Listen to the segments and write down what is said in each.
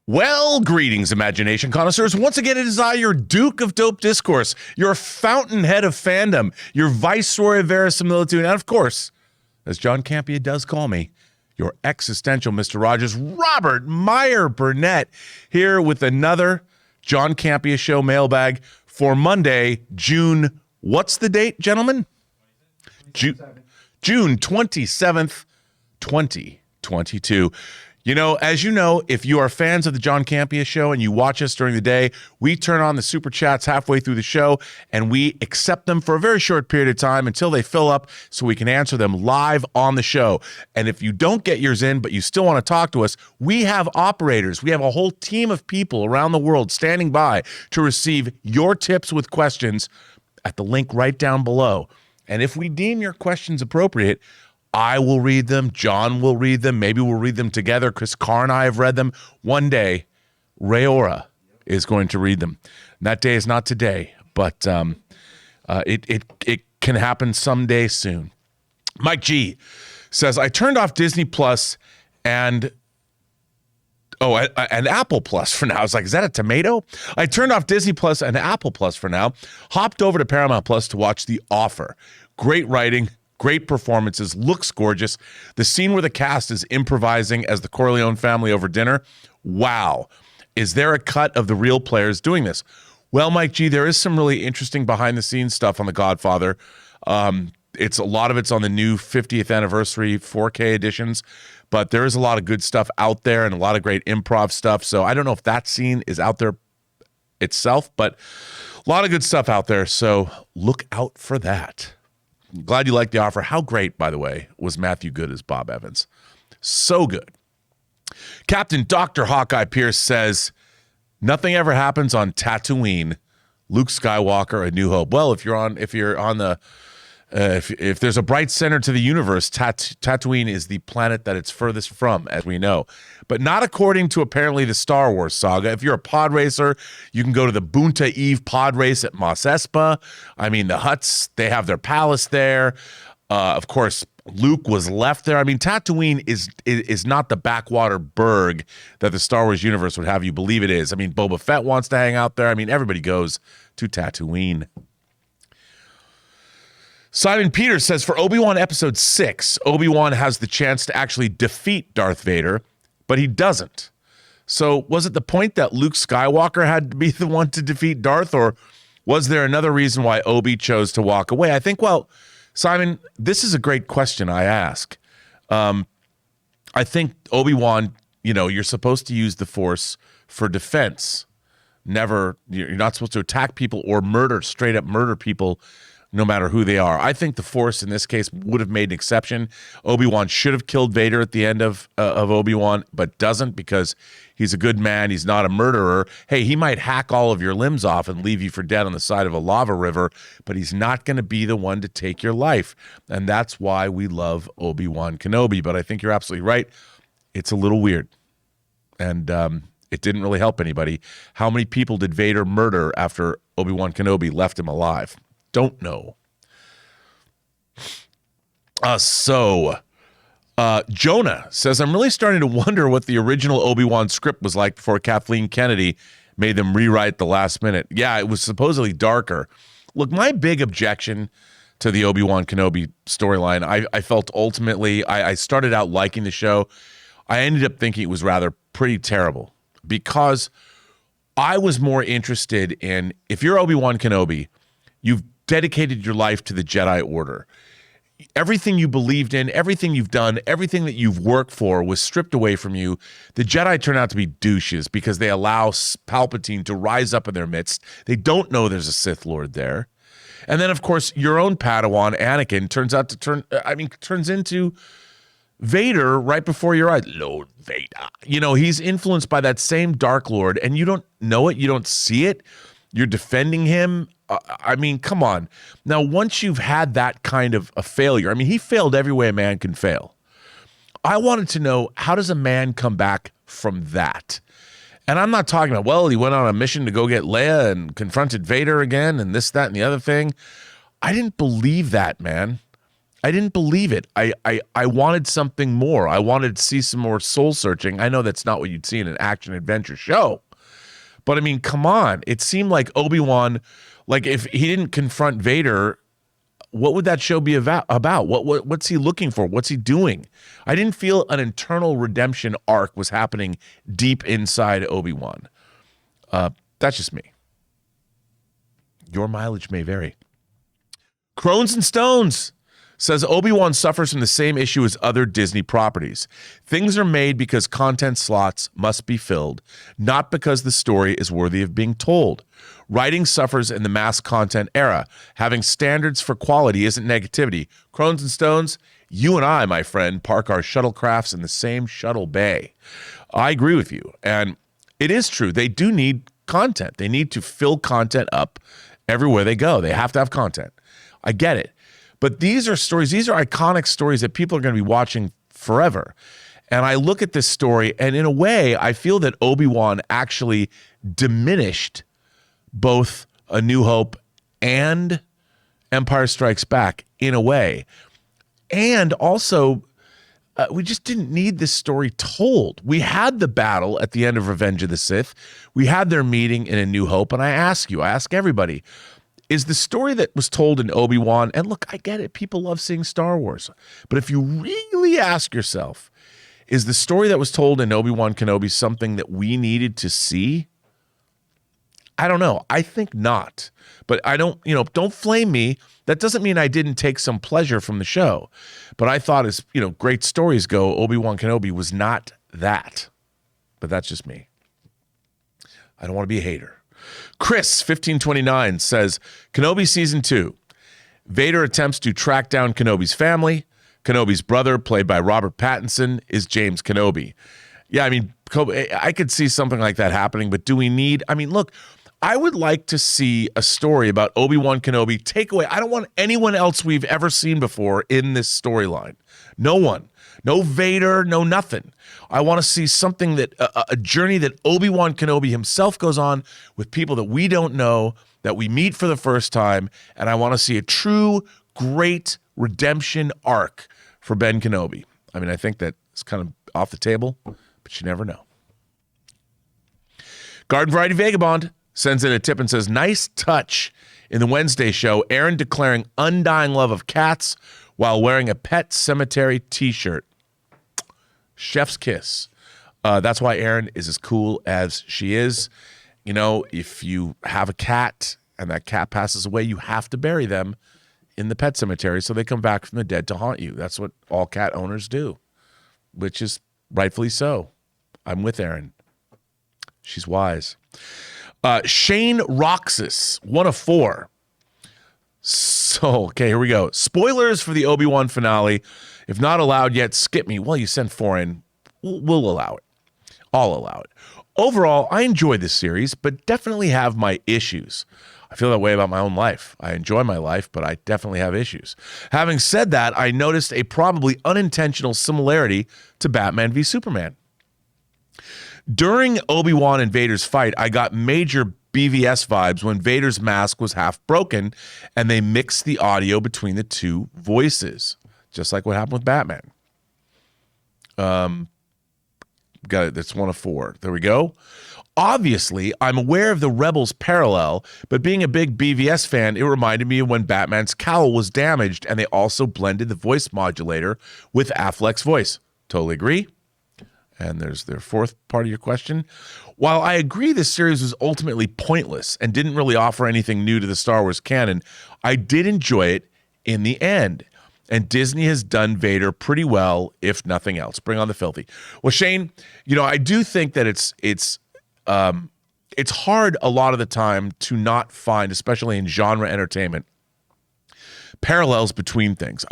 Well, greetings, imagination connoisseurs. Once again, it is I, your Duke of Dope Discourse, your fountainhead of fandom, your viceroy of verisimilitude, and of course, as John Campea does call me, your existential Mr. Rogers, Robert Meyer Burnett, here with another John Campea Show mailbag for Monday, June. What's the date, gentlemen? June 27th, 2022. You know, as you know, if you are fans of the John Campea Show and you watch us during the day, we turn on the super chats halfway through the show and we accept them for a very short period of time until they fill up so we can answer them live on the show. And if you don't get yours in, but you still want to talk to us, we have operators. We have a whole team of people around the world standing by to receive your tips with questions at the link right down below. And if we deem your questions appropriate, I will read them. John will read them. Maybe we'll read them together. Chris Carr and I have read them. One day, Rayora is going to read them. And that day is not today, but it can happen someday soon. Mike G says, I turned off Disney Plus and Apple Plus for now. I was like, is that a tomato? I turned off Disney Plus and Apple Plus for now. Hopped over to Paramount Plus to watch The Offer. Great writing. Great performances, looks gorgeous. The scene where the cast is improvising as the Corleone family over dinner. Wow. Is there a cut of the real players doing this? Well, Mike G, there is some really interesting behind-the-scenes stuff on The Godfather. A lot of it's on the new 50th anniversary 4K editions, but there is a lot of good stuff out there and a lot of great improv stuff. So I don't know if that scene is out there itself, but a lot of good stuff out there. So look out for that. Glad you liked The Offer. How great, by the way, was Matthew Good as Bob Evans? So good. Captain Dr. Hawkeye Pierce says, nothing ever happens on Tatooine. Luke Skywalker, A New Hope. Well, if there's a bright center to the universe, Tatooine is the planet that it's furthest from, as we know. But not according to apparently the Star Wars saga. If you're a pod racer, you can go to the Boonta Eve pod race at Mos Espa. I mean, the Hutts, they have their palace there. Of course, Luke was left there. I mean, Tatooine is not the backwater burg that the Star Wars universe would have you believe it is. I mean, Boba Fett wants to hang out there. I mean, everybody goes to Tatooine. Simon Peters says, for Obi-Wan Episode 6, Obi-Wan has the chance to actually defeat Darth Vader, but he doesn't. So was it the point that Luke Skywalker had to be the one to defeat Darth, or was there another reason why Obi chose to walk away? I think, well, Simon, this is a great question I ask. I think Obi-Wan, you're supposed to use the Force for defense. You're not supposed to attack people or straight up murder people, no matter who they are. I think the Force in this case would have made an exception. Obi-Wan should have killed Vader at the end of Obi-Wan, but doesn't because he's a good man. He's not a murderer. Hey, he might hack all of your limbs off and leave you for dead on the side of a lava river, but he's not going to be the one to take your life. And that's why we love Obi-Wan Kenobi. But I think you're absolutely right. It's a little weird. And it didn't really help anybody. How many people did Vader murder after Obi-Wan Kenobi left him alive? Don't know. Jonah says, I'm really starting to wonder what the original Obi-Wan script was like before Kathleen Kennedy made them rewrite the last minute. Yeah, it was supposedly darker. Look, my big objection to the Obi-Wan Kenobi storyline, I felt ultimately, I started out liking the show. I ended up thinking it was rather pretty terrible because I was more interested in, if you're Obi-Wan Kenobi, you've dedicated your life to the Jedi Order. Everything you believed in, everything you've done, everything that you've worked for was stripped away from you. The Jedi turn out to be douches because they allow Palpatine to rise up in their midst. They don't know there's a Sith Lord there. And then, of course, your own Padawan, Anakin, turns into Vader right before your eyes. Lord Vader. He's influenced by that same Dark Lord, and you don't know it. You don't see it. You're defending him. Come on. Now, once you've had that kind of a failure, he failed every way a man can fail. I wanted to know, how does a man come back from that? And I'm not talking about, well, he went on a mission to go get Leia and confronted Vader again and this, that, and the other thing. I didn't believe that, man. I didn't believe it. I wanted something more. I wanted to see some more soul searching. I know that's not what you'd see in an action adventure show. But I mean, come on. It seemed like Obi-Wan, like if he didn't confront Vader, what would that show be about? What's he looking for? What's he doing? I didn't feel an internal redemption arc was happening deep inside Obi-Wan. That's just me. Your mileage may vary. Crones and Stones says Obi-Wan suffers from the same issue as other Disney properties. Things are made because content slots must be filled, not because the story is worthy of being told. Writing suffers in the mass content era. Having standards for quality isn't negativity. Crones and Stones, you and I, my friend, park our shuttlecrafts in the same shuttle bay. I agree with you. And it is true. They do need content. They need to fill content up everywhere they go. They have to have content. I get it. But these are stories, these are iconic stories that people are going to be watching forever. And I look at this story, and in a way, I feel that Obi-Wan actually diminished both A New Hope and Empire Strikes Back in a way. And also, we just didn't need this story told. We had the battle at the end of Revenge of the Sith. We had their meeting in A New Hope. And I ask everybody, is the story that was told in Obi-Wan, and look, I get it, people love seeing Star Wars, but if you really ask yourself, is the story that was told in Obi-Wan Kenobi something that we needed to see? I don't know. I think not. But I don't, don't flame me. That doesn't mean I didn't take some pleasure from the show. But I thought as, great stories go, Obi-Wan Kenobi was not that. But that's just me. I don't want to be a hater. Chris, 1529, says, Kenobi Season 2. Vader attempts to track down Kenobi's family. Kenobi's brother, played by Robert Pattinson, is James Kenobi. Yeah, I mean, I could see something like that happening, but do we need... I mean, look, I would like to see a story about Obi-Wan Kenobi take away... I don't want anyone else we've ever seen before in this storyline. No one. No Vader, no nothing. I want to see something that, a journey that Obi-Wan Kenobi himself goes on with people that we don't know, that we meet for the first time, and I want to see a true, great redemption arc for Ben Kenobi. I mean, I think that's kind of off the table, but you never know. Garden Variety Vagabond sends in a tip and says, nice touch in the Wednesday show, Aaron declaring undying love of cats while wearing a Pet Cemetery t-shirt. Chef's kiss. That's why Erin is as cool as she is. If you have a cat and that cat passes away, you have to bury them in the pet cemetery so they come back from the dead to haunt you. That's what all cat owners do, which is rightfully so. I'm with Erin. She's wise. Shane Roxas, 1 of 4. So, okay, here we go. Spoilers for the Obi-Wan finale. If not allowed yet, skip me. Well, you sent 4 in. We'll allow it. I'll allow it. Overall, I enjoy this series, but definitely have my issues. I feel that way about my own life. I enjoy my life, but I definitely have issues. Having said that, I noticed a probably unintentional similarity to Batman v Superman. During Obi-Wan and Vader's fight, I got major BVS vibes when Vader's mask was half broken and they mixed the audio between the two voices, just like what happened with Batman. Got it. That's 1 of 4. There we go. Obviously, I'm aware of the Rebels parallel, but being a big BVS fan, it reminded me of when Batman's cowl was damaged and they also blended the voice modulator with Affleck's voice. Totally agree. And there's their 4th part of your question. While I agree this series was ultimately pointless and didn't really offer anything new to the Star Wars canon, I did enjoy it in the end. And Disney has done Vader pretty well, if nothing else. Bring on the filthy. Well, Shane, I do think that it's hard a lot of the time to not find, especially in genre entertainment, parallels between things.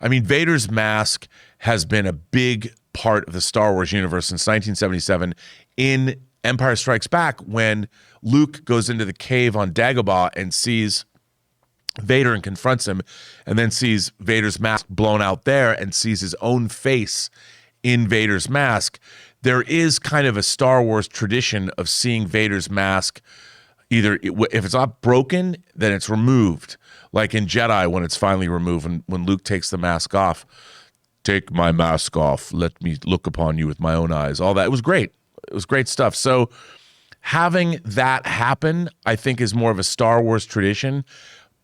Vader's mask has been a big part of the Star Wars universe since 1977 in Empire Strikes Back when Luke goes into the cave on Dagobah and sees Vader and confronts him and then sees Vader's mask blown out there and sees his own face in Vader's mask. There is kind of a Star Wars tradition of seeing Vader's mask, If it's not broken, then it's removed. Like in Jedi, when it's finally removed, when Luke takes the mask off, take my mask off, let me look upon you with my own eyes. All that, it was great. It was great stuff. So having that happen, I think, is more of a Star Wars tradition.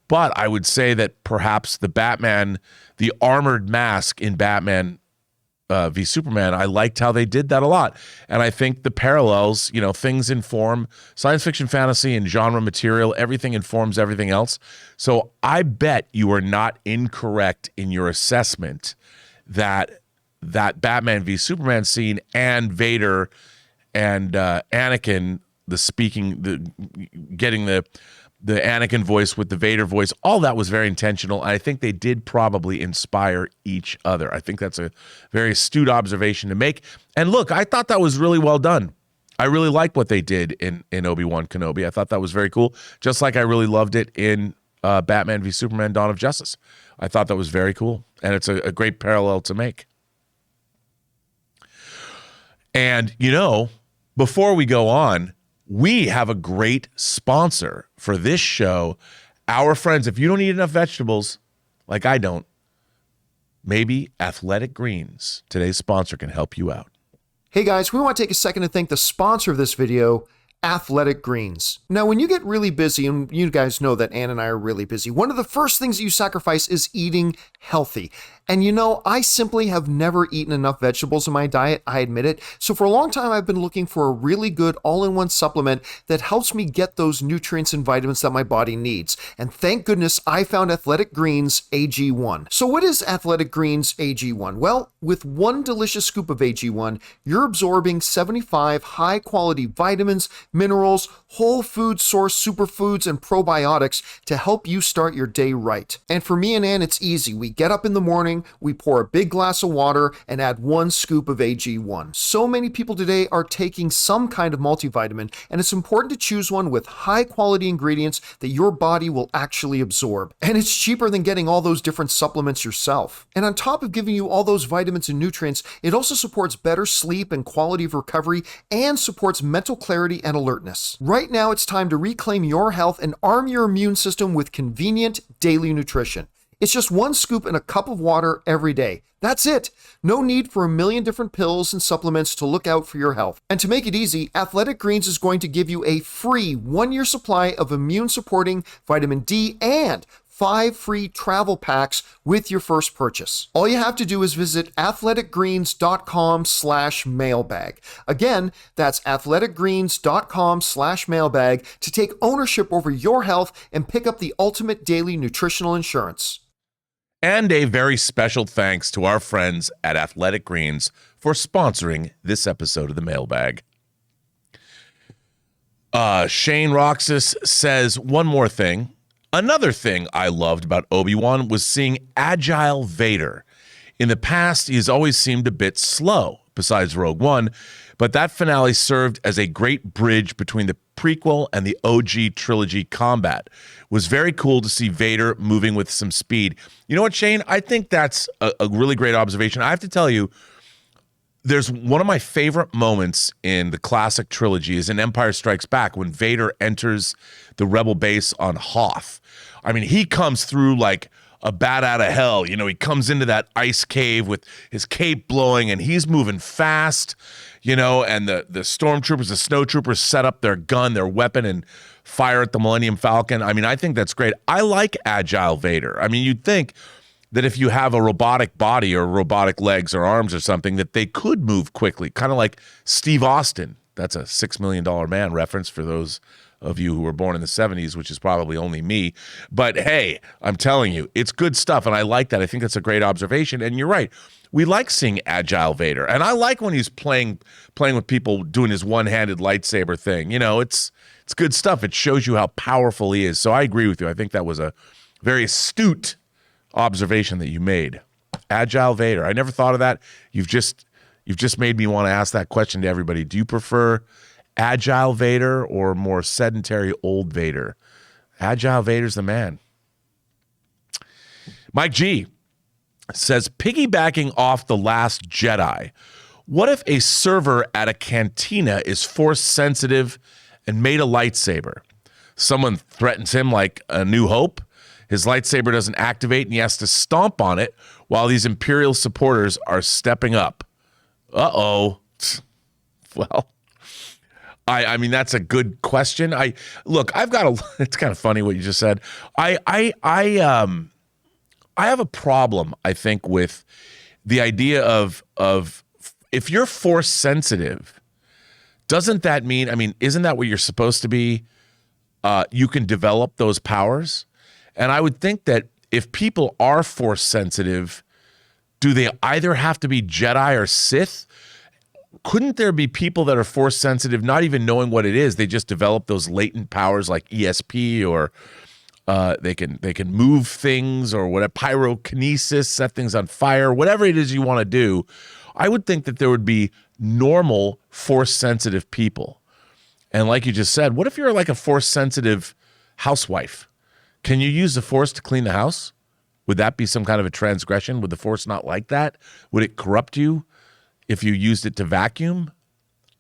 But I would say that perhaps the armored mask in Batman v Superman, I liked how they did that a lot. And I think the parallels, things inform science fiction, fantasy, and genre material. Everything informs everything else. So I bet you are not incorrect in your assessment that Batman v Superman scene and Vader and Anakin, getting the Anakin voice with the Vader voice, all that was very intentional. I think they did probably inspire each other. I think that's a very astute observation to make. And look, I thought that was really well done. I really liked what they did in Obi-Wan Kenobi. I thought that was very cool, just like I really loved it in Batman v Superman Dawn of Justice. I thought that was very cool, and it's a great parallel to make. And, before we go on, we have a great sponsor for this show. Our friends, if you don't eat enough vegetables, like I don't, maybe Athletic Greens, today's sponsor, can help you out. Hey guys, we want to take a second to thank the sponsor of this video, Athletic Greens. Now, when you get really busy, and you guys know that Ann and I are really busy, one of the first things that you sacrifice is eating healthy. And I simply have never eaten enough vegetables in my diet, I admit it. So for a long time, I've been looking for a really good all-in-one supplement that helps me get those nutrients and vitamins that my body needs. And thank goodness I found Athletic Greens AG1. So what is Athletic Greens AG1? Well, with one delicious scoop of AG1, you're absorbing 75 high-quality vitamins, minerals, whole food source superfoods, and probiotics to help you start your day right. And for me and Ann, it's easy. We get up in the morning, we pour a big glass of water and add one scoop of AG1. So many people today are taking some kind of multivitamin, and it's important to choose one with high quality ingredients that your body will actually absorb. And it's cheaper than getting all those different supplements yourself. And on top of giving you all those vitamins and nutrients, it also supports better sleep and quality of recovery, and supports mental clarity and alertness. Right now, it's time to reclaim your health and arm your immune system with convenient daily nutrition. It's just one scoop in a cup of water every day. That's it. No need for a million different pills and supplements to look out for your health. And to make it easy, Athletic Greens is going to give you a free 1-year supply of immune-supporting vitamin D and 5 free travel packs with your first purchase. All you have to do is visit athleticgreens.com/mailbag. Again, that's athleticgreens.com/mailbag to take ownership over your health and pick up the ultimate daily nutritional insurance. And a very special thanks to our friends at Athletic Greens for sponsoring this episode of the Mailbag. Shane Roxas says, one more thing. Another thing I loved about Obi-Wan was seeing agile Vader. In the past, he has always seemed a bit slow, besides Rogue One, but that finale served as a great bridge between the prequel and the OG trilogy combat. It was very cool to see Vader moving with some speed. You know what, Shane? I think that's a really great observation. I have to tell you, there's one of my favorite moments in the classic trilogy is in Empire Strikes Back when Vader enters the rebel base on Hoth. I mean, he comes through like a bat out of hell. He comes into that ice cave with his cape blowing and he's moving fast, and the stormtroopers, the snowtroopers set up their gun, their weapon, and fire at the Millennium Falcon. I mean, I think that's great. I like agile Vader. I mean, you'd think that if you have a robotic body or robotic legs or arms or something, that they could move quickly, kind of like Steve Austin. That's a $6 Million Man reference for those of you who were born in the 70s, which is probably only me. But hey, I'm telling you, it's good stuff, and I like that. I think that's a great observation, and you're right. We like seeing agile Vader, and I like when he's playing with people doing his one-handed lightsaber thing. It's good stuff. It shows you how powerful he is. So I agree with you. I think that was a very astute observation that you made. Agile Vader. I never thought of that. You've just made me want to ask that question to everybody. Do you prefer agile Vader or more sedentary old Vader? Agile Vader's the man. Mike G says, piggybacking off The Last Jedi, what if a server at a cantina is force sensitive and made a lightsaber? someone threatens him like a New Hope. His lightsaber doesn't activate, and he has to stomp on it while these Imperial supporters are stepping up. Uh-oh. Well, I mean, that's a good question. It's kind of funny what you just said. I have a problem, I think, with the idea of if you're force sensitive, doesn't that mean, I mean, isn't that what you're supposed to be? You can develop those powers. And I would think that if people are force sensitive, do they either have to be Jedi or Sith? Couldn't there be people that are force sensitive, not even knowing what it is? They just develop those latent powers like ESP, or they can move things, or whatever, pyrokinesis, set things on fire, whatever it is you want to do. I would think that there would be normal force sensitive people. And like you just said, what if you're like a force sensitive housewife? Can you use the force to clean the house? Would that be some kind of a transgression? Would the force not like that? Would it corrupt you if you used it to vacuum?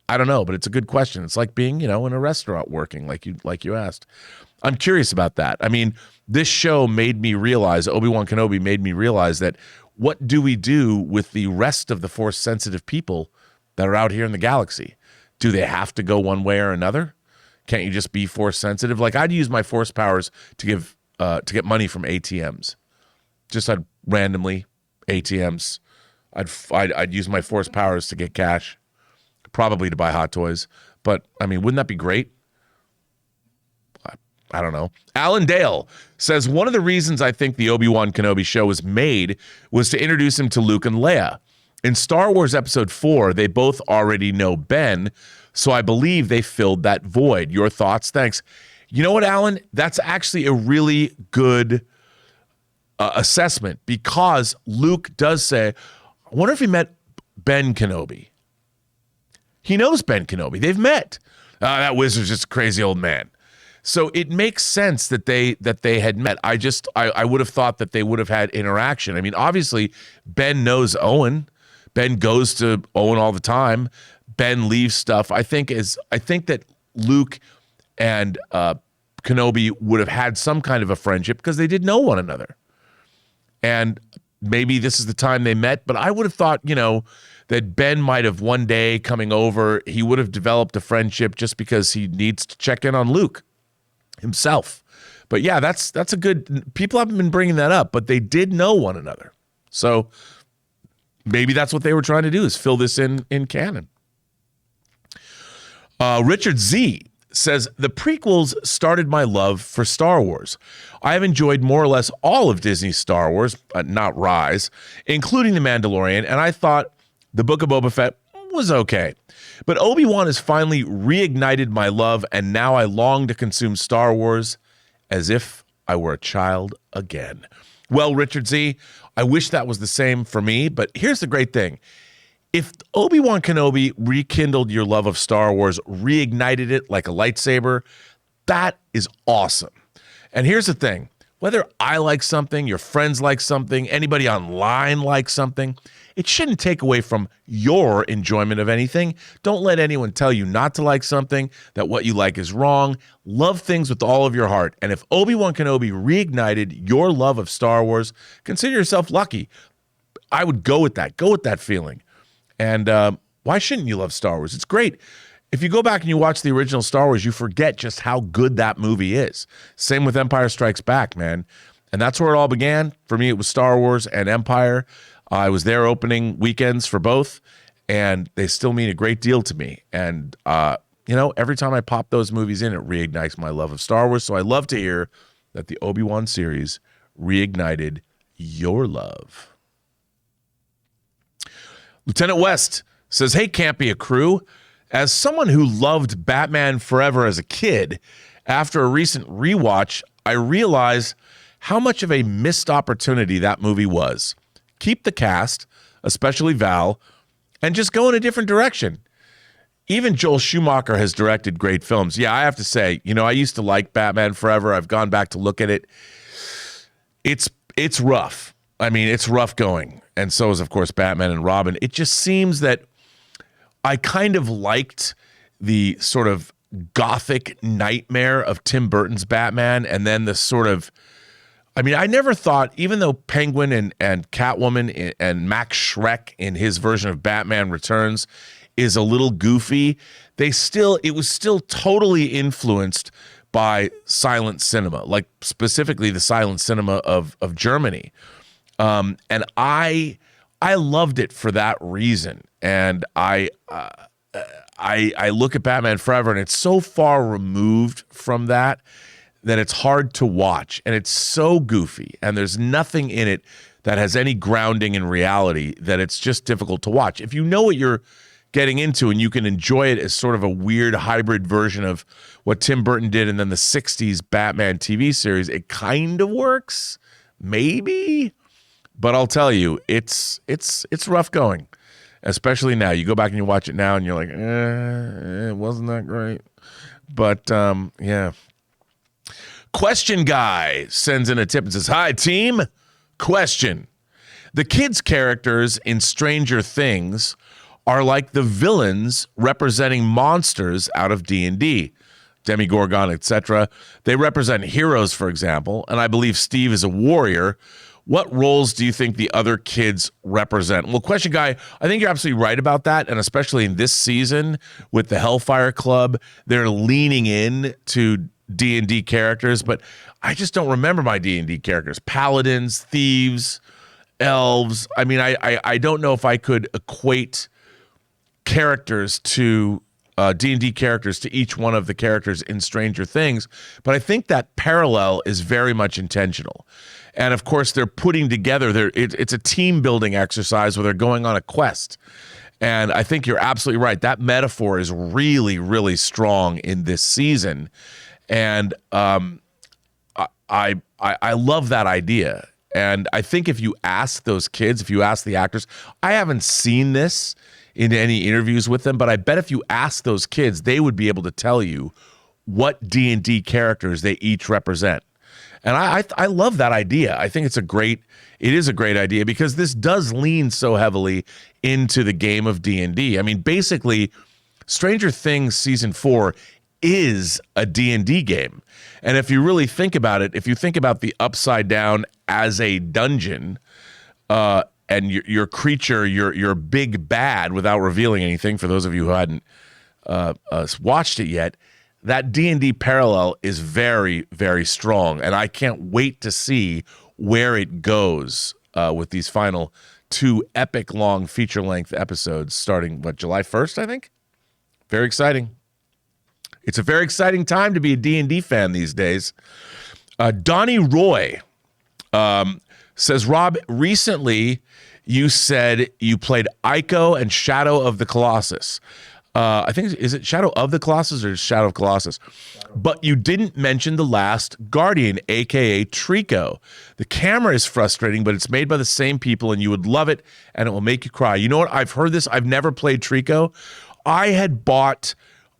I don't know, but it's a good question. It's like being, in a restaurant working, like you asked. I'm curious about that. I mean, this show made me realize, Obi-Wan Kenobi made me realize that what do we do with the rest of the force sensitive people that are out here in the galaxy? Do they have to go one way or another? Can't you just be force sensitive? Like, I'd use my force powers to get money from ATMs. I'd randomly ATMs. I'd use my force powers to get cash, probably to buy hot toys. But I mean, wouldn't that be great? I don't know. Alan Dale says, one of the reasons I think the Obi-Wan Kenobi show was made was to introduce him to Luke and Leia. In Star Wars Episode 4, they both already know Ben, so I believe they filled that void. Your thoughts? Thanks. You know what, Alan? That's actually a really good assessment, because Luke does say, I wonder if he met Ben Kenobi. He knows Ben Kenobi. They've met. That wizard's just a crazy old man. So it makes sense that they had met. I would have thought that they would have had interaction. I mean, obviously, Ben knows Owen. Ben goes to Owen all the time. Ben leaves stuff. I think that Luke and Kenobi would have had some kind of a friendship because they did know one another. And maybe this is the time they met, but I would have thought, that Ben might have one day coming over, he would have developed a friendship just because he needs to check in on Luke himself. But yeah, that's a good, people haven't been bringing that up, but they did know one another. So maybe that's what they were trying to do, is fill this in canon. Richard Z says, the prequels started my love for Star Wars. I have enjoyed more or less all of Disney's Star Wars, not Rise, including The Mandalorian, and I thought The Book of Boba Fett was okay. But Obi-Wan has finally reignited my love, and now I long to consume Star Wars as if I were a child again. Well, Richard Z, I wish that was the same for me, but here's the great thing. If Obi-Wan Kenobi rekindled your love of Star Wars, reignited it like a lightsaber, that is awesome. And here's the thing. Whether I like something, your friends like something, anybody online likes something, it shouldn't take away from your enjoyment of anything. Don't let anyone tell you not to like something, that what you like is wrong. Love things with all of your heart. And if Obi-Wan Kenobi reignited your love of Star Wars, consider yourself lucky. I would go with that. Go with that feeling. And why shouldn't you love Star Wars? It's great. If you go back and you watch the original Star Wars, you forget just how good that movie is. Same with Empire Strikes Back, man. And that's where it all began. For me, it was Star Wars and Empire. I was there opening weekends for both, and they still mean a great deal to me. And, every time I pop those movies in, it reignites my love of Star Wars. So I love to hear that the Obi-Wan series reignited your love. Lieutenant West says, hey, Campea crew. As someone who loved Batman Forever as a kid, after a recent rewatch, I realized how much of a missed opportunity that movie was. Keep the cast, especially Val, and just go in a different direction. Even Joel Schumacher has directed great films. Yeah, I have to say, I used to like Batman Forever. I've gone back to look at it. It's rough. I mean, it's rough going. And so is, of course, Batman and Robin. It just seems that I kind of liked the sort of gothic nightmare of Tim Burton's Batman, and then the sort of, I mean, I never thought, even though Penguin and Catwoman and Max Schreck in his version of Batman Returns is a little goofy, it was still totally influenced by silent cinema, like specifically the silent cinema of Germany. And I loved it for that reason. And I look at Batman Forever, and it's so far removed from that it's hard to watch, and it's so goofy, and there's nothing in it that has any grounding in reality, that it's just difficult to watch. If you know what you're getting into and you can enjoy it as sort of a weird hybrid version of what Tim Burton did and then the 60s Batman TV series, it kind of works, maybe. But I'll tell you, it's rough going, especially now. You go back and you watch it now, and you're like, it wasn't that great. But yeah. Question Guy sends in a tip and says, "Hi, team. Question. The kids' characters in Stranger Things are like the villains representing monsters out of D&D, Demogorgon, etc. They represent heroes, for example, and I believe Steve is a warrior. What roles do you think the other kids represent?" Well, Question Guy, I think you're absolutely right about that, and especially in this season with the Hellfire Club, they're leaning in to D&D characters, but I just don't remember my D&D characters. Paladins, thieves, elves. I mean, I don't know if I could equate characters to D&D characters to each one of the characters in Stranger Things, but I think that parallel is very much intentional. And of course, they're putting together, it's a team building exercise where they're going on a quest. And I think you're absolutely right. That metaphor is really, really strong in this season. And I love that idea. And I think if you ask those kids, if you ask the actors, I haven't seen this in any interviews with them, but I bet if you ask those kids, they would be able to tell you what D&D characters they each represent. And I love that idea. I think it is a great idea, because this does lean so heavily into the game of D&D. I mean, basically, Stranger Things Season 4 is a D&D game. And if you really think about it, if you think about the Upside Down as a dungeon, and your creature, your big bad, without revealing anything for those of you who hadn't watched it yet, that D&D parallel is very, very strong. And I can't wait to see where it goes with these final 2 epic long feature-length episodes starting, July 1st, I think? Very exciting. It's a very exciting time to be a D&D fan these days. Donnie Roy says, "Rob, recently you said you played Ico and Shadow of the Colossus. I think, is it Shadow of the Colossus or Shadow of Colossus? But you didn't mention the last Guardian, a.k.a. Trico. The camera is frustrating, but it's made by the same people, and you would love it, and it will make you cry." You know what? I've heard this. I've never played Trico. I had bought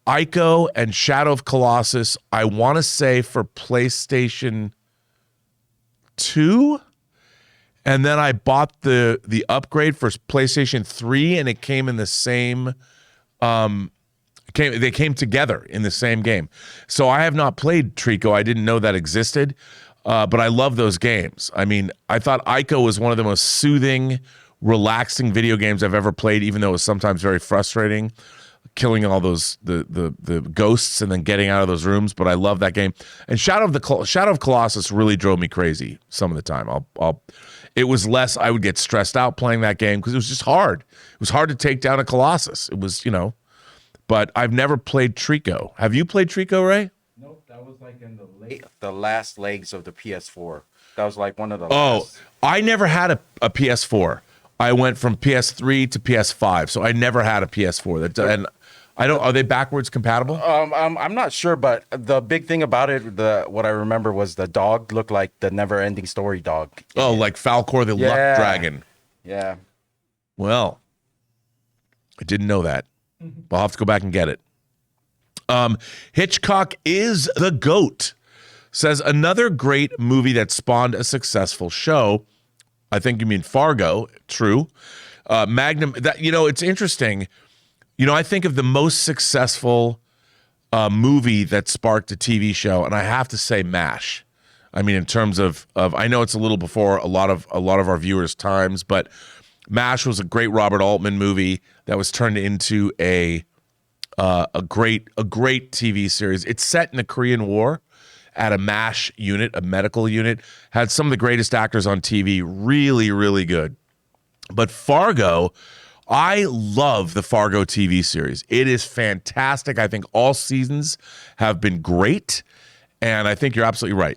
Ico and Shadow of Colossus, I want to say, for PlayStation 2, and then I bought the upgrade for PlayStation 3, and it came in the same they came together in the same game. So I have not played Trico. I didn't know that existed, but I love those games. I mean, I thought Ico was one of the most soothing, relaxing video games I've ever played, even though it was sometimes very frustrating, killing all those the ghosts and then getting out of those rooms. But I love that game. And Shadow of Colossus really drove me crazy some of the time. It was less, I would get stressed out playing that game because it was just hard. It was hard to take down a Colossus. It was, but I've never played Trico. Have you played Trico, Ray? Nope, that was like in the last legs of the PS4. That was like one of the last. I never had a PS4. I went from PS3 to PS5, so I never had a PS4. And I don't. Are they backwards compatible? I'm not sure, but the big thing about it, what I remember was the dog looked like the Never-Ending Story dog. Oh, like Falcor the Luck Dragon. Yeah. Well, I didn't know that. I'll have to go back and get it. Hitchcock is the GOAT. Says another great movie that spawned a successful show. I think you mean Fargo. True. Magnum. That it's interesting. I think of the most successful movie that sparked a TV show, and I have to say MASH. I mean, in terms of I know it's a little before a lot of our viewers' times, but MASH was a great Robert Altman movie that was turned into a great TV series. It's set in the Korean War at a MASH unit, a medical unit. Had some of the greatest actors on TV. Really, really good. But Fargo, I love the Fargo TV series. It is fantastic. I think all seasons have been great, and I think you're absolutely right.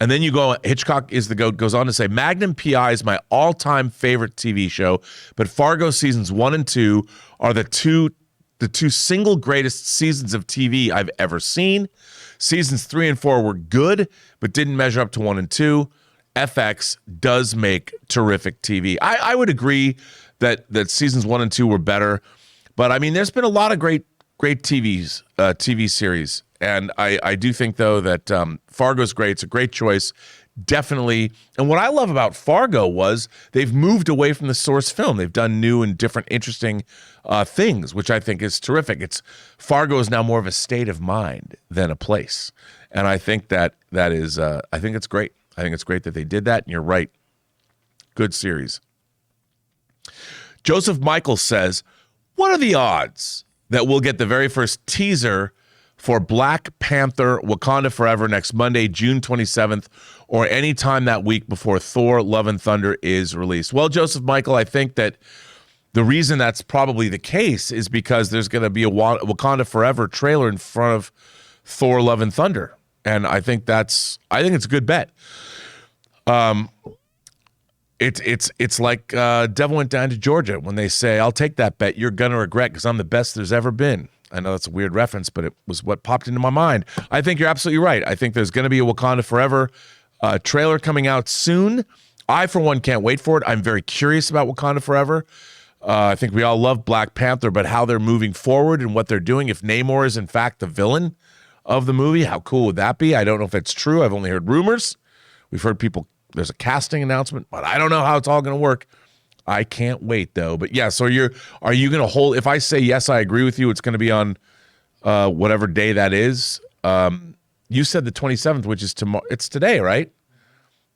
And then you go, Hitchcock is the GOAT, goes on to say, Magnum P.I. is my all-time favorite TV show, but Fargo seasons 1 and 2 are the two single greatest seasons of TV I've ever seen. Seasons 3 and 4 were good, but didn't measure up to 1 and 2. FX does make terrific TV. I would agree that seasons 1 and 2 were better, but I mean, there's been a lot of great TV series, and I do think though that Fargo's great. It's a great choice, definitely. And what I love about Fargo was they've moved away from the source film. They've done new and different, interesting things, which I think is terrific. Fargo is now more of a state of mind than a place, and I think that is I think it's great. I think it's great that they did that, and you're right. Good series. Joseph Michael says, what are the odds that we'll get the very first teaser for Black Panther Wakanda Forever next Monday, June 27th, or any time that week before Thor Love and Thunder is released? Well, Joseph Michael, I think that the reason that's probably the case is because there's going to be a Wakanda Forever trailer in front of Thor Love and Thunder. And I think it's a good bet. It's like Devil Went Down to Georgia when they say, I'll take that bet. You're going to regret because I'm the best there's ever been. I know that's a weird reference, but it was what popped into my mind. I think you're absolutely right. I think there's going to be a Wakanda Forever trailer coming out soon. I, for one, can't wait for it. I'm very curious about Wakanda Forever. I think we all love Black Panther, but how they're moving forward and what they're doing, if Namor is in fact the villain of the movie, how cool would that be? I don't know if that's true. I've only heard rumors. We've heard people, there's a casting announcement, but I don't know how it's all going to work. I can't wait though. But yeah, so are you going to hold, if I say yes, I agree with you, it's going to be on whatever day that is. You said the 27th, which is tomorrow. It's today, right?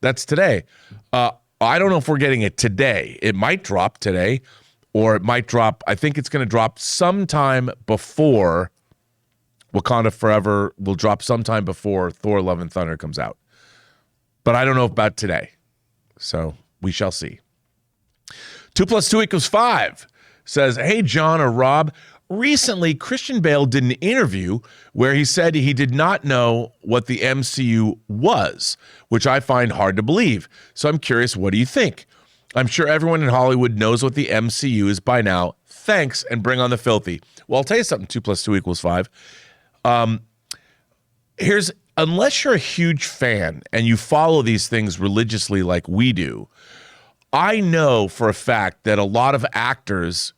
That's today. I don't know if we're getting it today. It might drop today, or it might drop, I think it's going to drop sometime before Wakanda Forever will drop sometime before Thor Love and Thunder comes out. But I don't know about today. So we shall see. 2 + 2 = 5 says, hey, John or Rob, recently Christian Bale did an interview where he said he did not know what the MCU was, which I find hard to believe. So I'm curious, what do you think? I'm sure everyone in Hollywood knows what the MCU is by now. Thanks, and bring on the filthy. Well, I'll tell you something, 2 + 2 = 5. Unless you're a huge fan and you follow these things religiously like we do, I know for a fact that a lot of actors,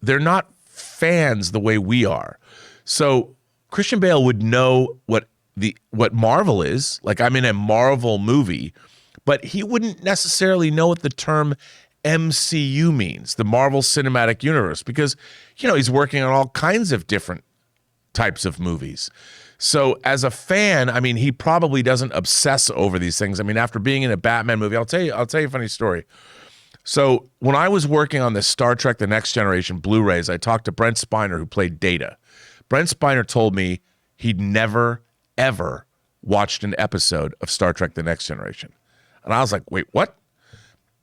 they're not fans the way we are. So Christian Bale would know what Marvel is. Like, I'm in a Marvel movie, but he wouldn't necessarily know what the term MCU means, the Marvel Cinematic Universe, because, he's working on all kinds of different types of movies. So as a fan, I mean, he probably doesn't obsess over these things. I mean, after being in a Batman movie, I'll tell you a funny story. So when I was working on the Star Trek The Next Generation Blu-rays, I talked to Brent Spiner, who played Data. Brent Spiner told me he'd never, ever watched an episode of Star Trek The Next Generation. And I was like, wait, what?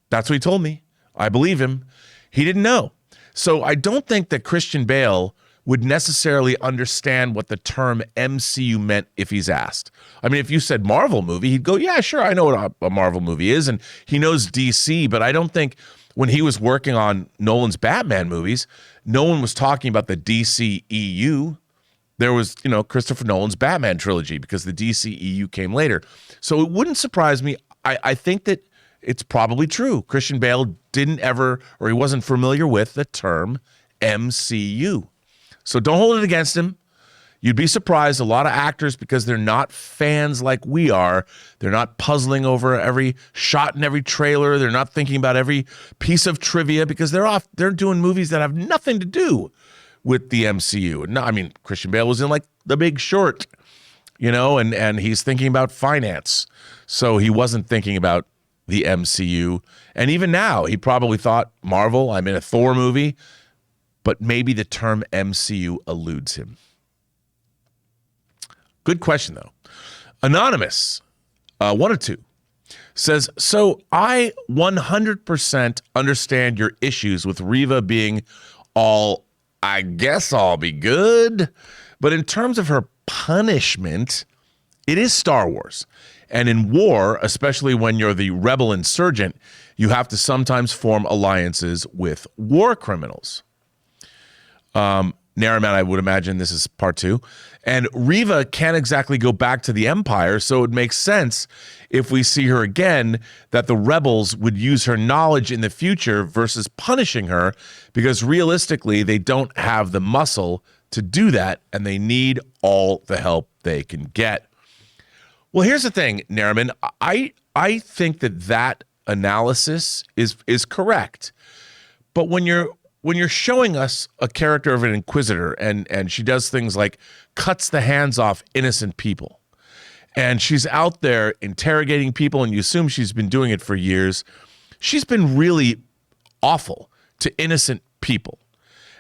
That's what he told me. I believe him. He didn't know. So I don't think that Christian Bale would necessarily understand what the term MCU meant if he's asked. I mean, if you said Marvel movie, he'd go, yeah, sure, I know what a Marvel movie is, and he knows DC, but I don't think when he was working on Nolan's Batman movies, no one was talking about the DCEU. There was, Christopher Nolan's Batman trilogy, because the DCEU came later. So it wouldn't surprise me. I think that it's probably true. Christian Bale didn't ever, or he wasn't familiar with the term MCU. So don't hold it against him. You'd be surprised. A lot of actors, because they're not fans like we are, they're not puzzling over every shot in every trailer. They're not thinking about every piece of trivia, because they're doing movies that have nothing to do with the MCU. No, I mean, Christian Bale was in like The Big Short, you know, and he's thinking about finance. So he wasn't thinking about the MCU. And even now, he probably thought, Marvel, I'm in a Thor movie, but maybe the term MCU eludes him. Good question, though. Anonymous, 1 or 2, says, so I 100% understand your issues with Reva being all, I guess I'll be good. But in terms of her punishment, it is Star Wars. And in war, especially when you're the rebel insurgent, you have to sometimes form alliances with war criminals. Naraman, I would imagine this is part 2. And Reva can't exactly go back to the Empire, so it makes sense if we see her again that the rebels would use her knowledge in the future versus punishing her, because realistically, they don't have the muscle to do that, and they need all the help they can get. Well, here's the thing, Naraman. I think that analysis is correct. But when you're showing us a character of an inquisitor and she does things like cuts the hands off innocent people, and she's out there interrogating people, and you assume she's been doing it for years, she's been really awful to innocent people.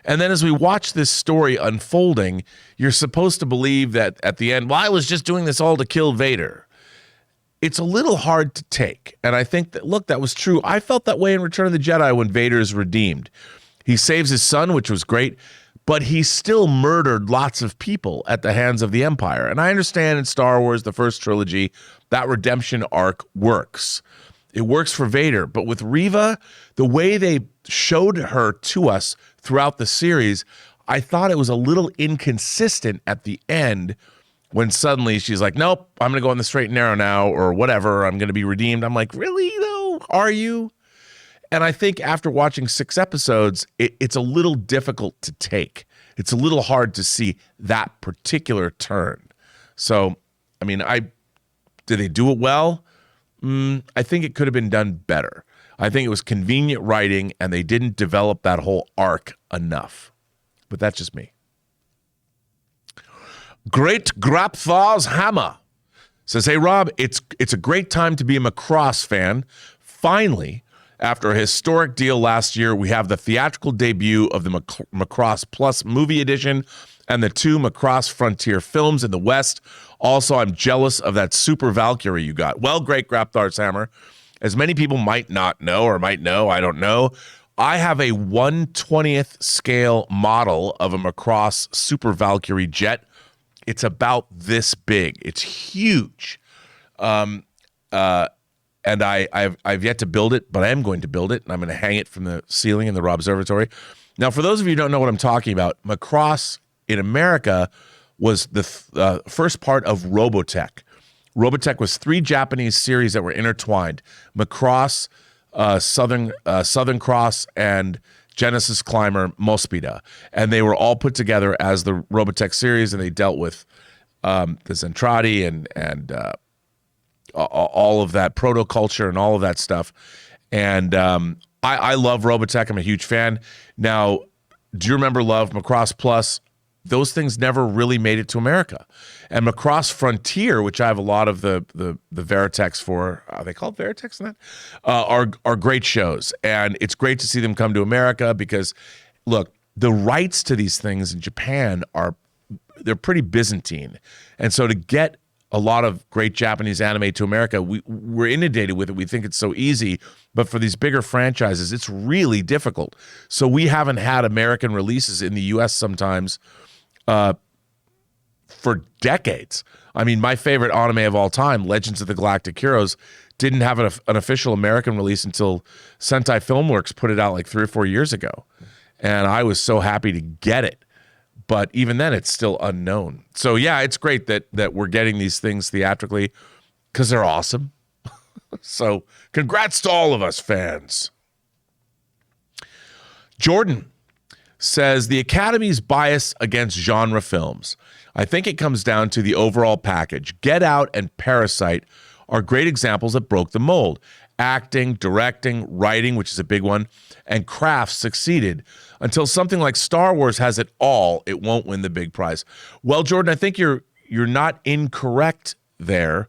And then as we watch this story unfolding, you're supposed to believe that at the end, well, I was just doing this all to kill Vader. It's a little hard to take. And I think that, look, that was true. I felt that way in Return of the Jedi when Vader is redeemed. He saves his son, which was great, but he still murdered lots of people at the hands of the Empire. And I understand in Star Wars, the first trilogy, that redemption arc works. It works for Vader. But with Reva, the way they showed her to us throughout the series, I thought it was a little inconsistent at the end when suddenly she's like, nope, I'm going to go on the straight and narrow now, or whatever, I'm going to be redeemed. I'm like, really, though? Are you? And I think after watching 6 episodes, it's a little difficult to take. It's a little hard to see that particular turn. So, I mean, did they do it well? I think it could have been done better. I think it was convenient writing, and they didn't develop that whole arc enough. But that's just me. Great Grapthar's Hammer says, hey, Rob, it's a great time to be a Macross fan. Finally, after a historic deal last year, we have the theatrical debut of the Macross Plus movie edition and the 2 Macross Frontier films in the West. Also, I'm jealous of that Super Valkyrie you got. Well, great Grapthar's Hammer. As many people might not know or might know, I don't know, I have a 1/20th scale model of a Macross Super Valkyrie jet. It's about this big. It's huge. And I've yet to build it, but I am going to build it, and I'm going to hang it from the ceiling in the Rob Observatory. Now, for those of you who don't know what I'm talking about, Macross in America was the first part of Robotech. Robotech was 3 Japanese series that were intertwined: Macross, Southern Cross, and Genesis Climber Mospida. And they were all put together as the Robotech series, and they dealt with the Zentradi and all of that proto-culture and all of that stuff. And I love Robotech. I'm a huge fan. Now, do you remember Macross Plus? Those things never really made it to America. And Macross Frontier, which I have a lot of the Veritex for, are they called Veritex in that? Are great shows. And it's great to see them come to America because, look, the rights to these things in Japan they're pretty Byzantine. And so to get a lot of great Japanese anime to America, we're inundated with it. We think it's so easy, but for these bigger franchises, it's really difficult. So we haven't had American releases in the US sometimes for decades. I mean, my favorite anime of all time, Legends of the Galactic Heroes, didn't have an official American release until Sentai Filmworks put it out like 3 or 4 years ago. And I was so happy to get it. But even then, it's still unknown. So yeah, it's great that we're getting these things theatrically because they're awesome. So congrats to all of us fans. Jordan says, the Academy's bias against genre films. I think it comes down to the overall package. Get Out and Parasite are great examples that broke the mold. acting, directing, writing, which is a big one, and crafts succeeded. Until something like Star Wars has it all, it won't win the big prize. Well, Jordan, I think you're not incorrect there.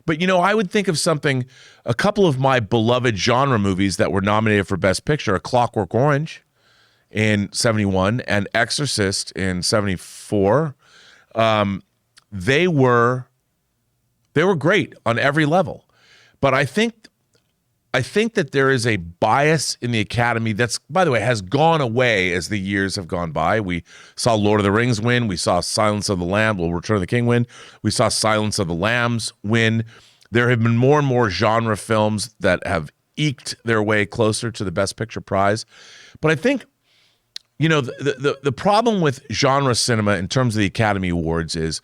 But, I would think of something, a couple of my beloved genre movies that were nominated for Best Picture, A Clockwork Orange in 71 and Exorcist in 74. They were great on every level. But I think that there is a bias in the Academy that's, by the way, has gone away as the years have gone by. We saw Lord of the Rings win. We saw Silence of the Return of the King win. We saw Silence of the Lambs win. There have been more and more genre films that have eked their way closer to the Best Picture prize. But I think, the problem with genre cinema in terms of the Academy Awards is,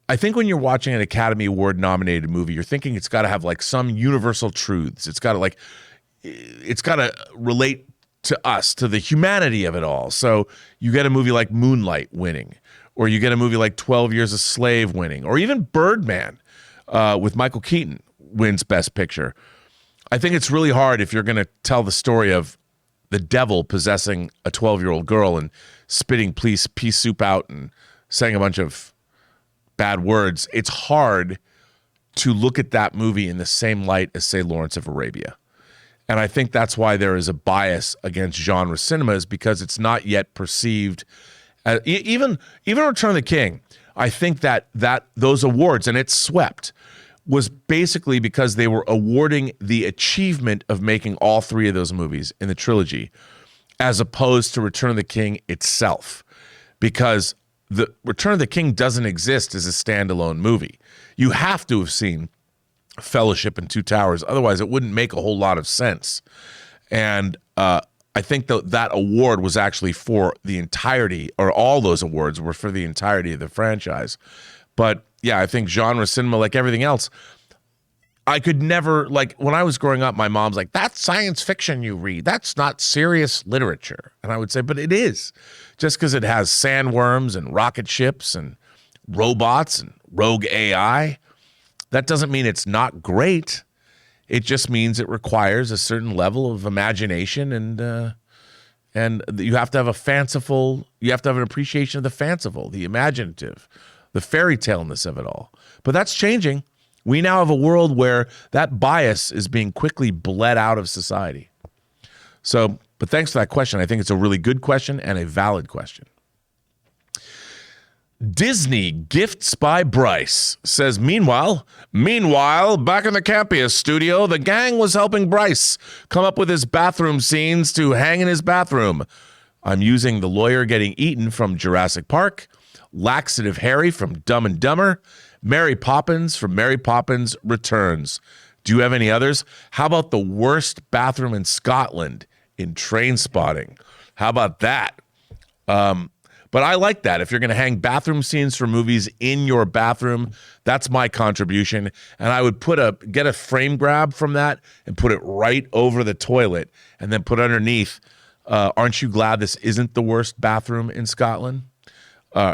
I think when you're watching an Academy Award nominated movie, you're thinking it's got to have like some universal truths. It's got to relate to us, to the humanity of it all. So you get a movie like Moonlight winning, or you get a movie like 12 Years a Slave winning, or even Birdman with Michael Keaton wins Best Picture. I think it's really hard if you're going to tell the story of the devil possessing a 12-year-old girl and spitting pea soup out and saying a bunch of bad words. It's hard to look at that movie in the same light as, say, Lawrence of Arabia. And I think that's why there is a bias against genre cinema, is because it's not yet perceived. Even Return of the King, I think that those awards, and it's swept, was basically because they were awarding the achievement of making all three of those movies in the trilogy, as opposed to Return of the King itself. Because the Return of the King doesn't exist as a standalone movie. You have to have seen Fellowship and Two Towers. Otherwise, it wouldn't make a whole lot of sense. And I think that award was actually for the entirety, or all those awards were for the entirety of the franchise. But yeah, I think genre cinema, like everything else, I could never, like when I was growing up, my mom's like, that's science fiction you read. That's not serious literature. And I would say, but it is. Just because it has sandworms and rocket ships and robots and rogue AI, that doesn't mean it's not great. It just means it requires a certain level of imagination, and you have to have you have to have an appreciation of the fanciful, the imaginative, the fairy tale-ness of it all. But that's changing. We now have a world where that bias is being quickly bled out of society. So, but thanks for that question. I think it's a really good question and a valid question. Disney Gifts by Bryce says, meanwhile, back in the Campea studio, the gang was helping Bryce come up with his bathroom scenes to hang in his bathroom. I'm using the lawyer getting eaten from Jurassic Park, Laxative Harry from Dumb and Dumber, Mary Poppins from Mary Poppins Returns. Do you have any others? How about the worst bathroom in Scotland in Trainspotting? How about that? But I like that. If you're going to hang bathroom scenes for movies in your bathroom, that's my contribution. And I would get a frame grab from that and put it right over the toilet, and then put underneath, aren't you glad this isn't the worst bathroom in Scotland?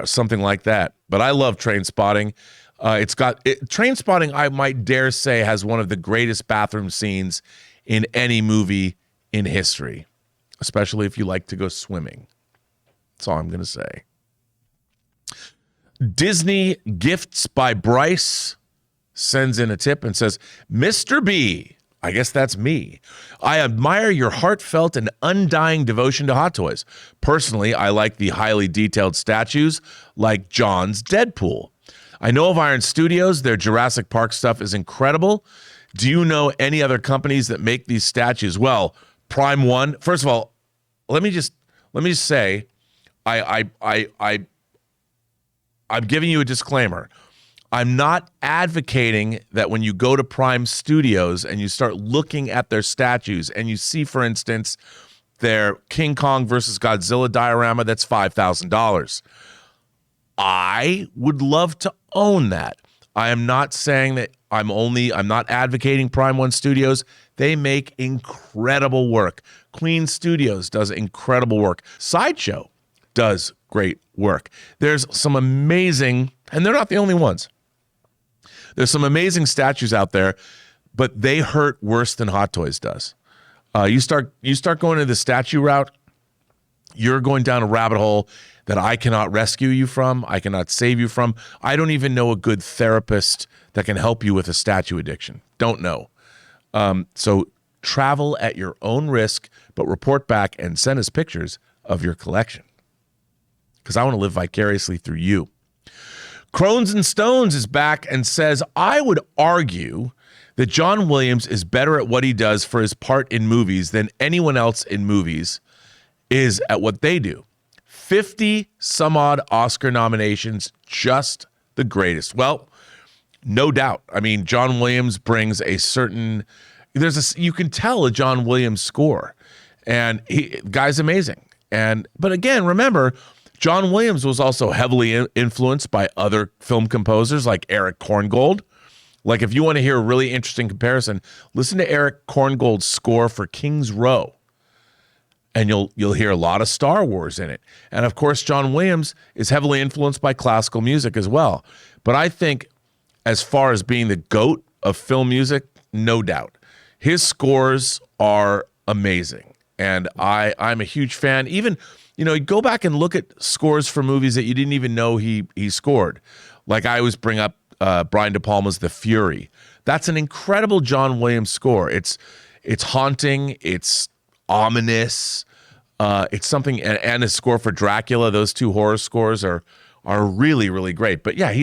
Something like that. But I love Trainspotting. Trainspotting, I might dare say, has one of the greatest bathroom scenes in any movie in history, especially if you like to go swimming. That's all I'm going to say. Disney Gifts by Bryce sends in a tip and says, Mr. B, I guess that's me. I admire your heartfelt and undying devotion to Hot Toys. Personally, I like the highly detailed statues like John's Deadpool. I know of Iron Studios. Their Jurassic Park stuff is incredible. Do you know any other companies that make these statues? Well, Prime One. First of all, let me just say, I'm giving you a disclaimer. I'm not advocating that when you go to Prime Studios and you start looking at their statues and you see, for instance, their King Kong versus Godzilla diorama that's $5,000. I would love to own that. I am not saying that I'm not advocating Prime One Studios. They make incredible work. Queen Studios does incredible work. Sideshow does great work. There's some amazing, and they're not the only ones. There's some amazing statues out there, but they hurt worse than Hot Toys does. You start going to the statue route, you're going down a rabbit hole that I cannot rescue you from. I cannot save you from. I don't even know a good therapist that can help you with a statue addiction. Don't know. So travel at your own risk, but report back and send us pictures of your collection, because I want to live vicariously through you. Crones and Stones is back and says, I would argue that John Williams is better at what he does for his part in movies than anyone else in movies is at what they do. 50 some odd Oscar nominations, just the greatest. Well, no doubt. I mean, John Williams brings a certain, you can tell a John Williams score, and guy's amazing. But again, remember, John Williams was also heavily influenced by other film composers like Eric Korngold. Like, if you want to hear a really interesting comparison, listen to Eric Korngold's score for King's Row, and you'll hear a lot of Star Wars in it. And of course, John Williams is heavily influenced by classical music as well. But I think, as far as being the GOAT of film music, no doubt. His scores are amazing, and I'm a huge fan. Even, you go back and look at scores for movies that you didn't even know he scored. Like, I always bring up Brian De Palma's The Fury. That's an incredible John Williams score. It's haunting, it's ominous, it's something, and his score for Dracula. Those two horror scores are really, really great. But yeah,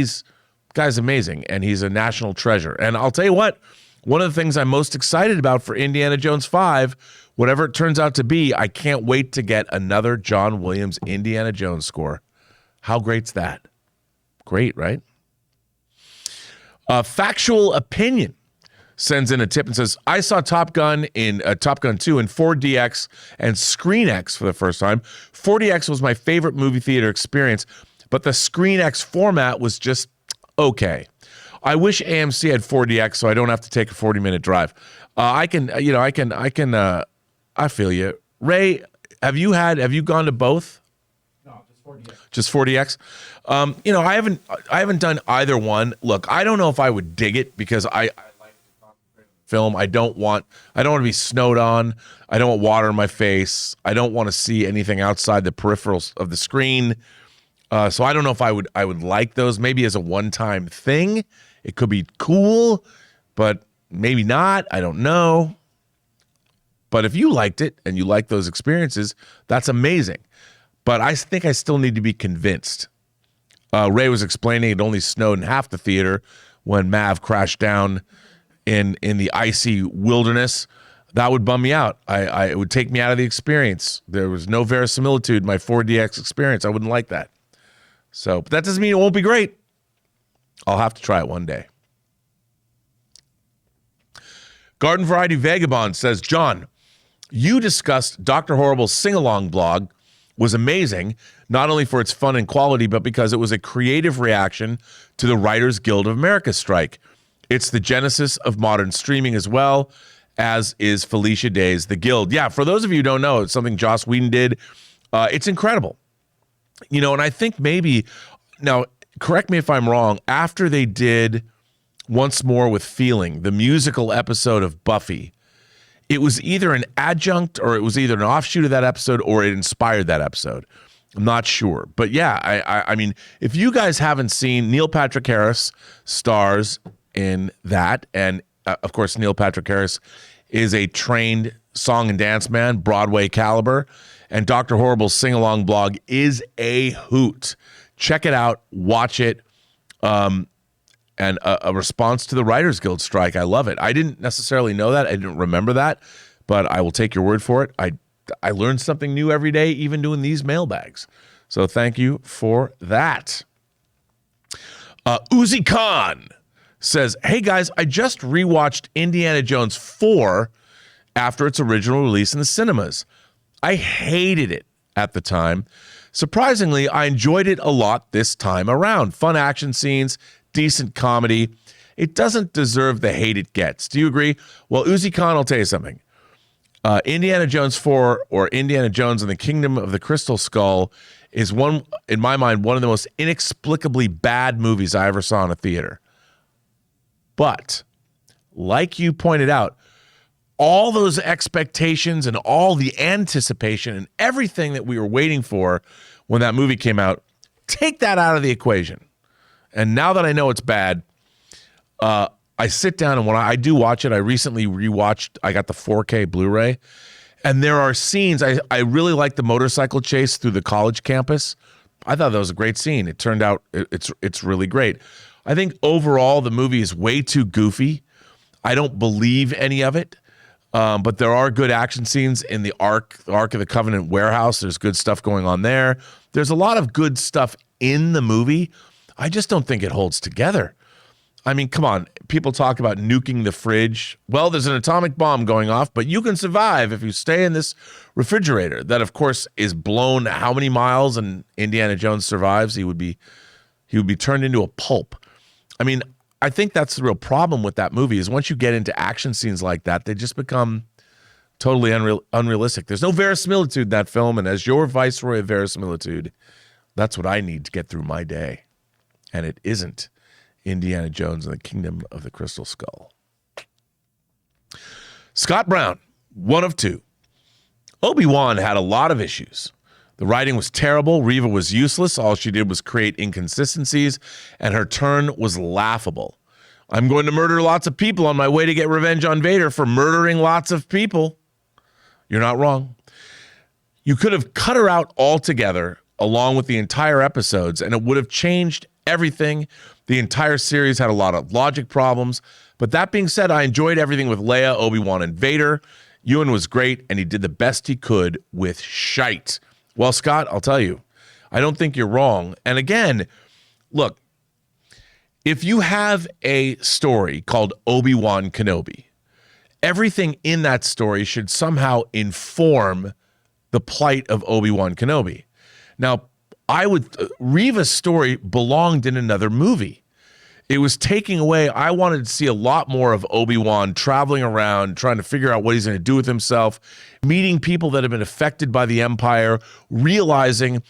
guy's amazing, and he's a national treasure. And I'll tell you what, one of the things I'm most excited about for Indiana Jones 5, whatever it turns out to be, I can't wait to get another John Williams Indiana Jones score. How great's that? Great, right? Factual Opinion sends in a tip and says, I saw Top Gun 2 in 4DX and ScreenX for the first time. 4DX was my favorite movie theater experience, but the ScreenX format was just okay. I wish AMC had 4DX so I don't have to take a 40-minute drive. I feel you. Ray, have you gone to both? Just 4DX. I haven't done either one. Look, I don't know if I would dig it, because I like to concentrate on film. I don't want to be snowed on. I don't want water in my face. I don't want to see anything outside the peripherals of the screen. So I don't know if I would like those. Maybe as a one-time thing, it could be cool, but maybe not. I don't know. But if you liked it and you like those experiences, that's amazing. But I think I still need to be convinced. Ray was explaining it only snowed in half the theater when Mav crashed down in the icy wilderness. That would bum me out. It would take me out of the experience. There was no verisimilitude in my 4DX experience. I wouldn't like that. So, but that doesn't mean it won't be great. I'll have to try it one day. Garden Variety Vagabond says, John, you discussed DrHorribles' sing-along blog was amazing, not only for its fun and quality, but because it was a creative reaction to the Writers Guild of America strike. It's the genesis of modern streaming, as well as is Felicia Day's The Guild. Yeah, for those of you who don't know, it's something Joss Whedon did. It's incredible. And I think maybe, now, correct me if I'm wrong, after they did Once More with Feeling, the musical episode of Buffy, it was either an adjunct or it was either an offshoot of that episode or it inspired that episode. I'm not sure. But yeah, I mean, if you guys haven't seen, Neil Patrick Harris stars in that. And of course, Neil Patrick Harris is a trained song and dance man, Broadway caliber. And DrHorribles' sing-along blog is a hoot. Check it out. Watch it. And a response to the Writers Guild strike. I love it. I didn't necessarily know that. I didn't remember that, but I will take your word for it. I learned something new every day, even doing these mailbags. So thank you for that. Uzi Khan says, hey guys, I just rewatched Indiana Jones 4 after its original release in the cinemas. I hated it at the time. Surprisingly, I enjoyed it a lot this time around. Fun action scenes, decent comedy. It doesn't deserve the hate it gets. Do you agree? Well, Uzi Khan, I'll tell you something. Indiana Jones 4, or Indiana Jones and the Kingdom of the Crystal Skull, is in my mind, one of the most inexplicably bad movies I ever saw in a theater. But like you pointed out, all those expectations and all the anticipation and everything that we were waiting for when that movie came out, take that out of the equation. And now that I know it's bad, I sit down and when I do watch it, I recently rewatched, I got the 4K Blu-ray, and there are scenes, I really like the motorcycle chase through the college campus. I thought that was a great scene. It turned out it's really great. I think overall the movie is way too goofy. I don't believe any of it. But there are good action scenes in the Ark of the Covenant warehouse. There's good stuff going on there. There's a lot of good stuff in the movie. I just don't think it holds together. I mean, come on. People talk about nuking the fridge. Well, there's an atomic bomb going off, but you can survive if you stay in this refrigerator that, of course, is blown how many miles, and Indiana Jones survives. He would be turned into a pulp. I mean, I think that's the real problem with that movie is once you get into action scenes like that, they just become totally unrealistic. There's no verisimilitude in that film, and as your viceroy of verisimilitude, that's what I need to get through my day. And it isn't Indiana Jones and the Kingdom of the Crystal Skull. Scott Brown, one of two. Obi-Wan had a lot of issues. The writing was terrible. Reva was useless. All she did was create inconsistencies, and her turn was laughable. I'm going to murder lots of people on my way to get revenge on Vader for murdering lots of people. You're not wrong. You could have cut her out altogether along with the entire episodes, and it would have changed everything. The entire series had a lot of logic problems. But that being said, I enjoyed everything with Leia, Obi-Wan, and Vader. Ewan was great, and he did the best he could with shite. Well, Scott, I'll tell you, I don't think you're wrong. And again, look, if you have a story called Obi-Wan Kenobi, everything in that story should somehow inform the plight of Obi-Wan Kenobi. Now, Reva's story belonged in another movie. It was taking away, I wanted to see a lot more of Obi-Wan traveling around, trying to figure out what he's going to do with himself, meeting people that have been affected by the Empire, realizing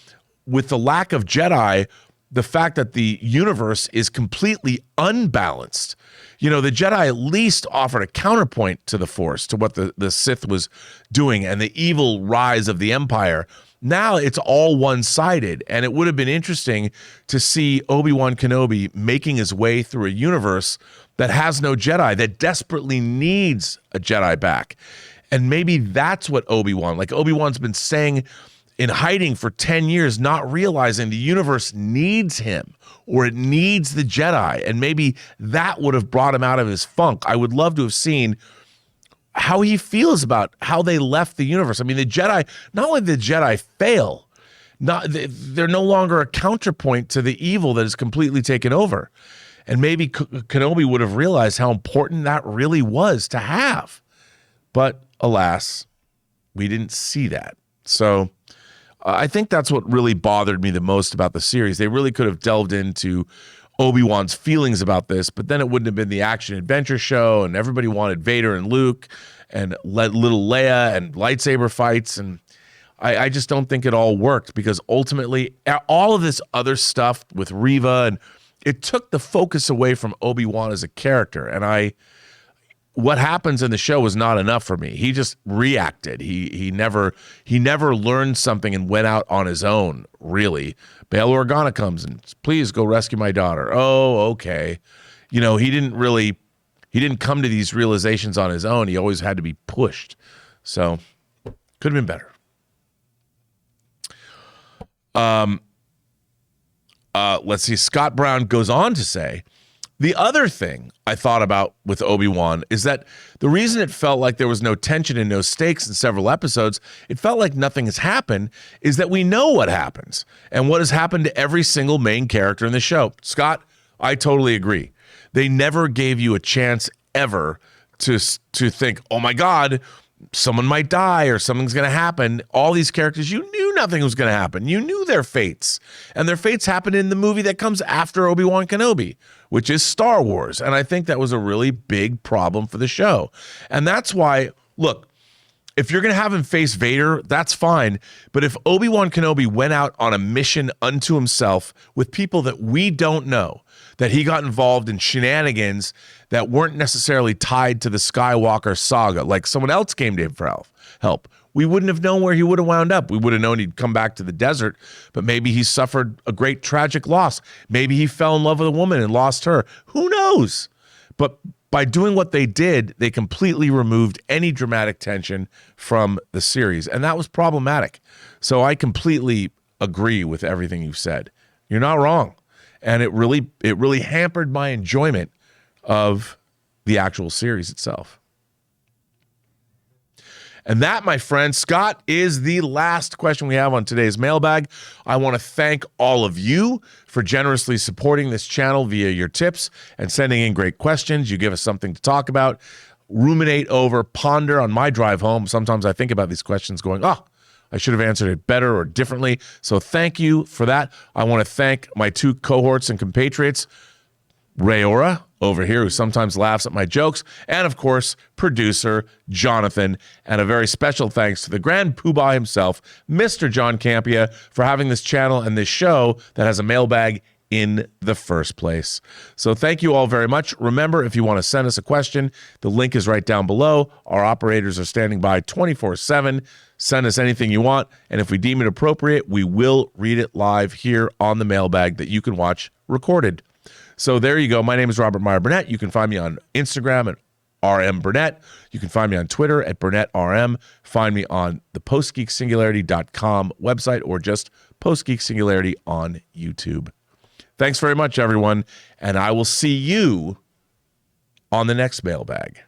with the lack of Jedi, the fact that the universe is completely unbalanced. You know, the Jedi at least offered a counterpoint to the Force, to what the Sith was doing and the evil rise of the Empire. Now it's all one-sided, and it would have been interesting to see Obi-Wan Kenobi making his way through a universe that has no Jedi, that desperately needs a Jedi back. And maybe that's what Obi-Wan, like Obi-Wan's been saying in hiding for 10 years, not realizing the universe needs him or it needs the Jedi. And maybe that would have brought him out of his funk. I would love to have seen how he feels about how they left the universe. I mean, the Jedi, not only did the Jedi fail, they're no longer a counterpoint to the evil that has completely taken over. And maybe Kenobi would have realized how important that really was to have. But alas, we didn't see that. So I think that's what really bothered me the most about the series. They really could have delved into Obi-Wan's feelings about this, but then it wouldn't have been the action-adventure show, and everybody wanted Vader and Luke and little Leia and lightsaber fights, and I just don't think it all worked because ultimately all of this other stuff with Reva, and it took the focus away from Obi-Wan as a character, and what happens in the show was not enough for me. He just reacted. He never learned something and went out on his own, really. Bail Organa comes and, please go rescue my daughter. Oh, okay. You know, he didn't come to these realizations on his own. He always had to be pushed. So, could have been better. Let's see. Scott Brown goes on to say, the other thing I thought about with Obi-Wan is that the reason it felt like there was no tension and no stakes in several episodes, it felt like nothing has happened, is that we know what happens and what has happened to every single main character in the show. Scott, I totally agree. They never gave you a chance ever to think, oh my God, someone might die or something's going to happen. All these characters, you knew nothing was going to happen. You knew their fates. And their fates happened in the movie that comes after Obi-Wan Kenobi, which is Star Wars. And I think that was a really big problem for the show. And that's why, look, if you're going to have him face Vader, that's fine. But if Obi-Wan Kenobi went out on a mission unto himself with people that we don't know, that he got involved in shenanigans that weren't necessarily tied to the Skywalker saga, like someone else came to him for help, we wouldn't have known where he would have wound up. We would have known he'd come back to the desert, but maybe he suffered a great tragic loss. Maybe he fell in love with a woman and lost her. Who knows? But by doing what they did, they completely removed any dramatic tension from the series, and that was problematic. So I completely agree with everything you've said. You're not wrong, and it really hampered my enjoyment of the actual series itself. And that, my friend, Scott, is the last question we have on today's mailbag. I want to thank all of you for generously supporting this channel via your tips and sending in great questions. You give us something to talk about, ruminate over, ponder on my drive home. Sometimes I think about these questions going, oh, I should have answered it better or differently. So thank you for that. I want to thank my two cohorts and compatriots, Rayora over here, who sometimes laughs at my jokes, and of course, producer Jonathan, and a very special thanks to the grand poobah himself, Mr. John Campea, for having this channel and this show that has a mailbag in the first place. So thank you all very much. Remember, if you want to send us a question, the link is right down below. Our operators are standing by 24/7. Send us anything you want, and if we deem it appropriate, we will read it live here on the mailbag that you can watch recorded. So there you go. My name is Robert Meyer Burnett. You can find me on Instagram at RM Burnett. You can find me on Twitter at BurnettRM. Find me on the postgeeksingularity.com website or just Postgeek Singularity on YouTube. Thanks very much, everyone, and I will see you on the next mailbag.